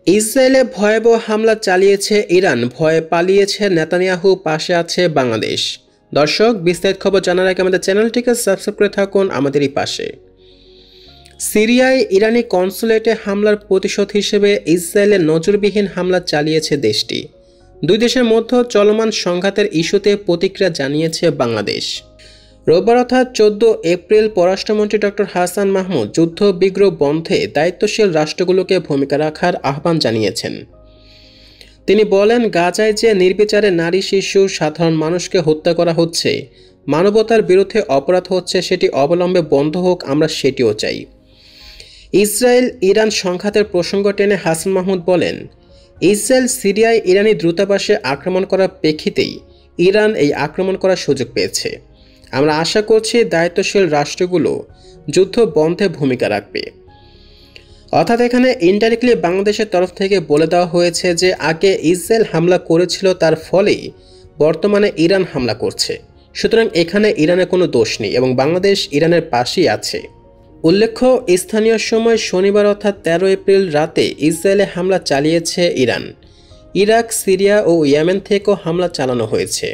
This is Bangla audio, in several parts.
ইসরায়েলে ভয়াবহ হামলা চালিয়েছে ইরান, ভয়ে পালিয়েছে নেতানিয়াহু, পাশে আছে বাংলাদেশ। দর্শক, বিস্তারিত খবর জানার আগে আমাদের চ্যানেলটিকে সাবস্ক্রাইব করে থাকুন আমাদেরই পাশে। সিরিয়ায় ইরানি কনসুলেটে হামলার প্রতিশোধ হিসেবে ইসরায়েলে নজিরবিহীন হামলা চালিয়েছে দেশটি। দুই দেশের মধ্যে চলমান সংঘাতের ইস্যুতে প্রতিক্রিয়া জানিয়েছে বাংলাদেশ। রোববার অর্থাৎ 14 এপ্রিল পররাষ্ট্রমন্ত্রী ডক্টর হাসান মাহমুদ যুদ্ধবিগ্রহ বন্ধে দায়িত্বশীল রাষ্ট্রগুলোকে ভূমিকা রাখার আহ্বান জানিয়েছেন। তিনি বলেন, গাজায় যে নির্বিচারে নারী, শিশু, সাধারণ মানুষকে হত্যা করা হচ্ছে, মানবতার বিরুদ্ধে অপরাধ হচ্ছে, সেটি অবলম্বে বন্ধ হোক, আমরা সেটিও চাই। ইসরায়েল ইরান সংঘাতের প্রসঙ্গ টেনে হাসান মাহমুদ বলেন, ইসরায়েল সিরিয়ায় ইরানি দূতাবাসে আক্রমণ করার প্রেক্ষিতেই ইরান এই আক্রমণ করার সুযোগ পেয়েছে। আমরা আশা করছি দায়িত্বশীল রাষ্ট্রগুলো যুদ্ধ বন্ধে ভূমিকা রাখবে। অর্থাৎ এখানে ইনডাইরেক্টলি বাংলাদেশের তরফ থেকে বলে দেওয়া হয়েছে যে আগে ইসরায়েল হামলা করেছিল, তার ফলেই বর্তমানে ইরান হামলা করছে। সুতরাং এখানে ইরানের কোনো দোষ নেই এবং বাংলাদেশ ইরানের পাশেই আছে। উল্লেখ্য, স্থানীয় সময় শনিবার অর্থাৎ 13 এপ্রিল রাতে ইসরায়েলে হামলা চালিয়েছে ইরান। ইরাক, সিরিয়া ও ইয়েমেন থেকেও হামলা চালানো হয়েছে।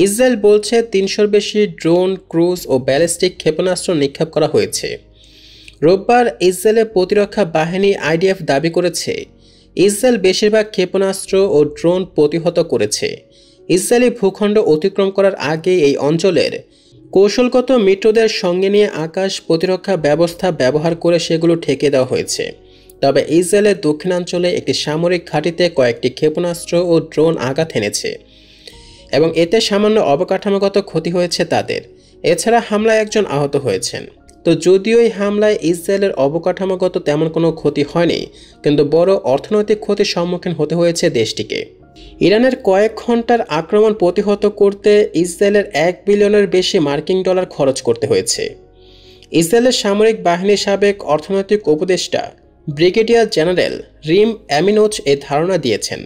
ইসরায়েল বলছে 300-র বেশি ড্রোন, ক্রুজ ও ব্যালিস্টিক ক্ষেপণাস্ত্র নিক্ষেপ করা হয়েছে। রোববার ইসরায়েলের প্রতিরক্ষা বাহিনী আইডিএফ দাবি করেছে, ইসরায়েল বেশিরভাগ ক্ষেপণাস্ত্র ও ড্রোন প্রতিহত করেছে। ইসরায়েলি ভূখণ্ড অতিক্রম করার আগে এই অঞ্চলের কৌশলগত মিত্রদের সঙ্গে নিয়ে আকাশ প্রতিরক্ষা ব্যবস্থা ব্যবহার করে সেগুলো ঠেকে দেওয়া হয়েছে। তবে ইসরায়েলের দক্ষিণাঞ্চলে একটি সামরিক ঘাঁটিতে কয়েকটি ক্ষেপণাস্ত্র ও ড্রোন আঘাত এনেছে এবং এতে সামান্য অবকাঠামোগত ক্ষতি হয়েছে তাদের। এছাড়া হামলায় একজন আহত হয়েছেন। তো যদিও এই হামলায় ইসরায়েলের অবকাঠামোগত তেমন কোনো ক্ষতি হয়নি, কিন্তু বড় অর্থনৈতিক ক্ষতির সম্মুখীন হতে হয়েছে দেশটিকে। ইরানের কয়েক ঘন্টার আক্রমণ প্রতিহত করতে ইসরায়েলের $1 বিলিয়নের বেশি মার্কিন ডলার খরচ করতে হয়েছে। ইসরায়েলের সামরিক বাহিনীর সাবেক অর্থনৈতিক উপদেষ্টা ব্রিগেডিয়ার জেনারেল রিম অ্যামিনোচ এই ধারণা দিয়েছেন।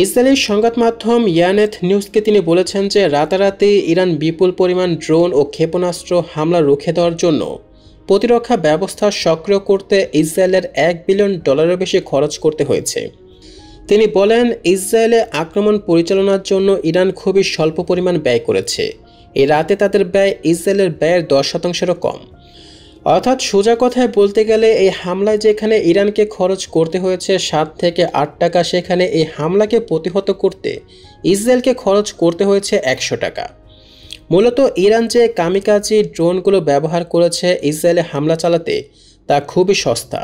ইসরায়েলি সংবাদ মাধ্যম ইয়ানেথ নিউজকে তিনি বলেছেন যে রাতারাতি ইরান বিপুল পরিমাণ ড্রোন ও ক্ষেপণাস্ত্র হামলা রুখে দেওয়ার জন্য প্রতিরক্ষা ব্যবস্থা সক্রিয় করতে ইসরায়েলের $1 বিলিয়ন বেশি খরচ করতে হয়েছে। তিনি বলেন, ইসরায়েলে আক্রমণ পরিচালনার জন্য ইরান খুবই স্বল্প পরিমাণ ব্যয় করেছে। এই রাতে তাদের ব্যয় ইসরায়েলের ব্যয়ের 10%-এরও কম। অর্থাৎ সোজা কথায় বলতে গেলে এই হামলায় যেখানে ইরানকে খরচ করতে হয়েছে 7 থেকে 8 টাকা, সেখানে এই হামলাকে প্রতিহত করতে ইসরায়েলকে খরচ করতে হয়েছে 100 টাকা। মূলত ইরান যে কামিকাজি ড্রোনগুলো ব্যবহার করেছে ইসরায়েলে হামলা চালাতে, তা খুবই সস্তা।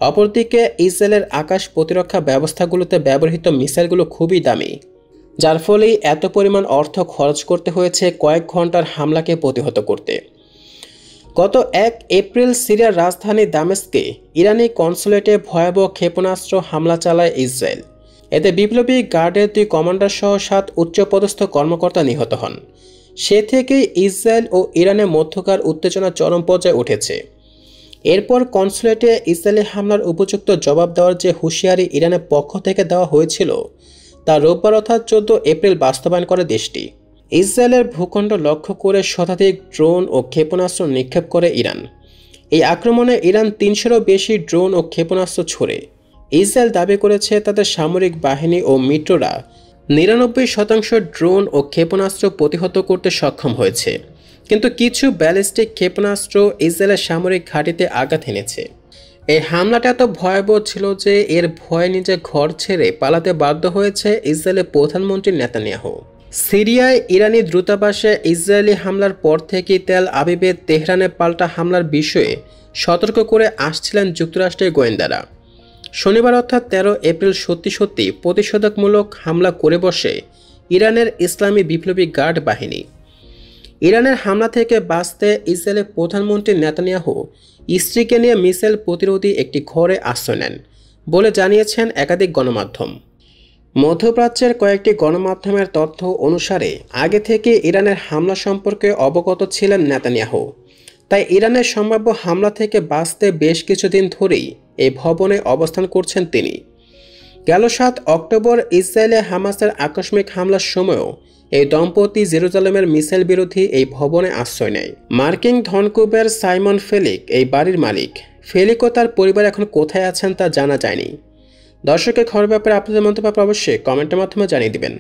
অপরদিকে ইসরায়েলের আকাশ প্রতিরক্ষা ব্যবস্থাগুলোতে ব্যবহৃত মিসাইলগুলো খুবই দামি, যার ফলেই এত পরিমাণ অর্থ খরচ করতে হয়েছে কয়েক ঘন্টার হামলাকে প্রতিহত করতে। গত 1 এপ্রিল সিরিয়ার রাজধানী দামেস্কে ইরানি কনসুলেটে ভয়াবহ ক্ষেপণাস্ত্র হামলা চালায় ইসরায়েল। এতে বিপ্লবী গার্ডের 2 কমান্ডার সহ 7 উচ্চপদস্থ কর্মকর্তা নিহত হন। সে থেকেই ইসরায়েল ও ইরানের মধ্যকার উত্তেজনা চরম পর্যায়ে উঠেছে। এরপর কনসুলেটে ইসরায়েলি হামলার উপযুক্ত জবাব দেওয়ার যে হুঁশিয়ারি ইরানের পক্ষ থেকে দেওয়া হয়েছিল, তা রোববার অর্থাৎ 14 এপ্রিল বাস্তবায়ন করে দেশটি। ইসরায়েলের ভূখণ্ড লক্ষ্য করে শতাধিক ড্রোন ও ক্ষেপণাস্ত্র নিক্ষেপ করে ইরান। এই আক্রমণে ইরান 300-রও বেশি ড্রোন ও ক্ষেপণাস্ত্র ছোড়ে। ইসরায়েল দাবি করেছে তাদের সামরিক বাহিনী ও মিত্ররা 99% ড্রোন ও ক্ষেপণাস্ত্র প্রতিহত করতে সক্ষম হয়েছে, কিন্তু কিছু ব্যালিস্টিক ক্ষেপণাস্ত্র ইসরায়েলের সামরিক ঘাঁটিতে আঘাত এনেছে। এই হামলাটা এত ভয়াবহ ছিল যে এর ভয়ে নিজে ঘর ছেড়ে পালাতে বাধ্য হয়েছে ইসরায়েলের প্রধানমন্ত্রী নেতানিয়াহু। সিরিয়ায় ইরানি দূতাবাসে ইসরায়েলি হামলার পর থেকেই তেল আবিবে তেহরানে পাল্টা হামলার বিষয়ে সতর্ক করে আসছিলেন যুক্তরাষ্ট্রের গোয়েন্দারা। শনিবার অর্থাৎ 13 এপ্রিল সত্যি প্রতিষেধকমূলক হামলা করে বসে ইরানের ইসলামী বিপ্লবী গার্ড বাহিনী। ইরানের হামলা থেকে বাঁচতে ইসরায়েলের প্রধানমন্ত্রী নেতানিয়াহু স্ত্রীকে নিয়ে মিসাইল প্রতিরোধী একটি ঘরে আশ্রয় নেন বলে জানিয়েছেন একাধিক গণমাধ্যম। মধ্যপ্রাচ্যের কয়েকটি গণমাধ্যমের তথ্য অনুসারে আগে থেকে ইরানের হামলা সম্পর্কে অবগত ছিলেন নেতানিয়াহু। তাই ইরানের সম্ভাব্য হামলা থেকে বাঁচতে বেশ কিছুদিন ধরেই এই ভবনে অবস্থান করছেন তিনি। গেল 7 অক্টোবর ইসরায়েলে হামাসের আকস্মিক হামলার সময়ও এই দম্পতি জেরুজালেমের মিসাইল বিরোধী এই ভবনে আশ্রয় নেয়। মার্কিন ধনকুবের সাইমন ফেলিক এই বাড়ির মালিক। ফেলিক ও তার পরিবার এখন কোথায় আছেন তা জানা যায়নি। দর্শকের খবরের ব্যাপারে আপনাদের মন্তব্য অবশ্যই কমেন্টের মাধ্যমে জানিয়ে দিবেন।